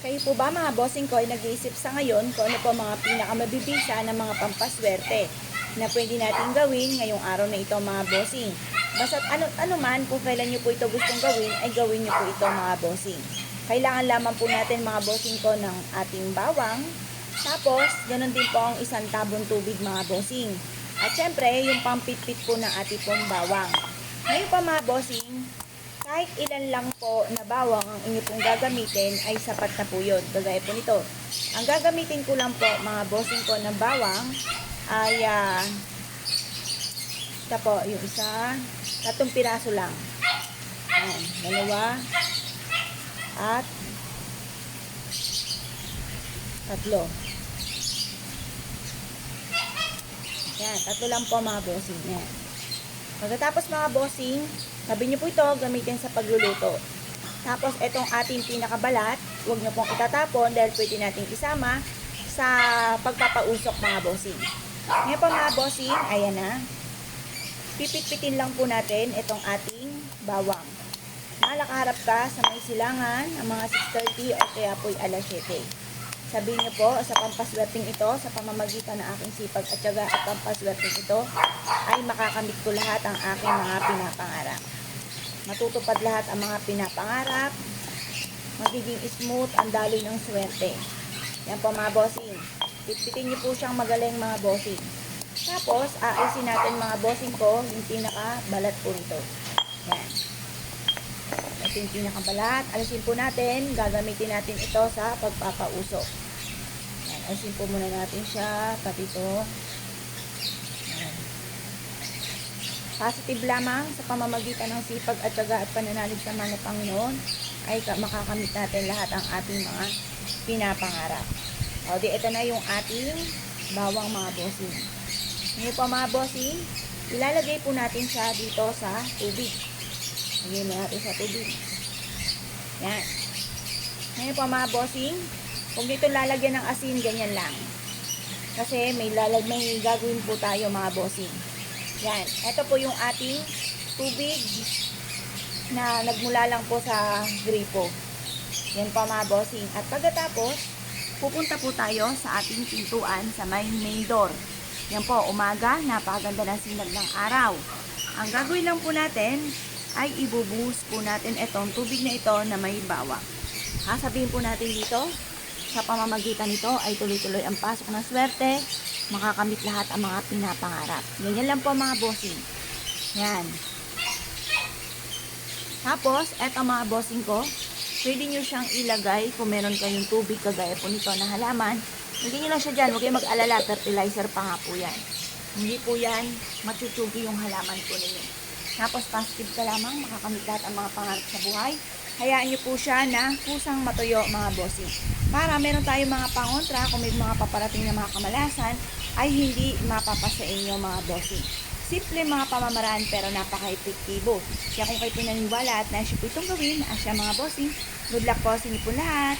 Kayo po ba mga bossing ko ay nag-iisip sa ngayon kung ano po mga pinakamabibisa ng mga pampaswerte na pwede natin gawin ngayong araw na ito mga bossing. Basta't ano man kung kailan nyo po ito gustong gawin ay gawin nyo po ito mga bossing. Kailangan lamang po natin mga bossing ko ng ating bawang. Tapos ganun din po ang isang tabon tubig mga bossing. At syempre yung pampitpit po ng ating pong bawang. Ngayon pa mga bossing, kahit ilan lang po na bawang ang inyo pong gagamitin ay sapat na po yun. Kagaya po nito. Ang gagamitin ko lang po mga bossing ko ng bawang ay ito po yung isa, 3 piraso lang. Ayan, 2 at 3. Yan, 3 lang po mga bossing. Yan. Pagkatapos mga bossing, sabi nyo po ito gamitin sa pagluluto. Tapos itong ating pinakabalat, huwag nyo pong itatapon dahil pwede natin isama sa pagpapausok mga bossing. Ngayon po mga bossing, ayan na. Pipit-pitin lang po natin itong ating bawang. Nakaharap ka sa may silangan ang mga 6:30 o kaya po'y 7:00. Sabihin niyo po sa pampaswerteng ito, sa pamamagitan ng aking sipag at tiyaga at pampaswerteng ito, ay makakamit ko lahat ang aking mga pinapangarap. Matutupad lahat ang mga pinapangarap, magiging smooth ang daloy ng swerte. Yan po mga bossing. Pitpitin niyo po siyang magaling mga bossing. Tapos, aalisin natin mga bossing ko yung pinakabalat po nito. Yan. Ito yung pinakabalat. Alisin po natin. Gagamitin natin ito sa pagpapausok. Yan. Alisin po muna natin siya. Pati ito. Yan. Positive lamang sa pamamagitan ng sipag at tiyaga at pananalig sa mga Panginoon ay makakamit natin lahat ang ating mga pinapangarap. O di, ito na yung ating bawang mga bossing. Ngayon po mga bossing, ilalagay po natin siya dito sa tubig. Lagyan natin sa tubig. Yan. Ngayon po mga bossing, kung dito lalagyan ng asin, ganyan lang. Kasi may gagawin po tayo mga bossing. Yan. Ito po yung ating tubig na nagmula lang po sa gripo. Yan po mga bossing. At pagkatapos, pupunta po tayo sa ating pintuan sa main door. Yan po, umaga, napakaganda ng sinag ng araw. Ang gagawin lang po natin ay ibubuhos po natin itong tubig na ito na may bawang. Sabihin po natin dito, sa pamamagitan nito ay tuloy-tuloy ang pasok ng swerte, makakamit lahat ang mga pinapangarap. Ganyan lang po mga bossing. Yan. Tapos, eto mga bossing ko, pwede nyo siyang ilagay kung meron kayong tubig kagaya po nito na halaman. Hindi nyo lang siya dyan. Huwag kayong mag-alala. Fertilizer pa nga po yan. Hindi po yan machuchugi yung halaman po ninyo. Tapos positive ka lamang. Makakamit lahat ang mga pangarap sa buhay. Hayaan nyo po siya na kusang matuyo mga bossing. Para meron tayong mga pangontra kung may mga paparating na mga kamalasan ay hindi mapapasa inyo mga bossing. Simple mga pamamaraan pero napaka-epektibo. Kaya kung kayo pinaniwala at naisip po itong gawin, asya mga bossing, good luck po sa inyo po lahat.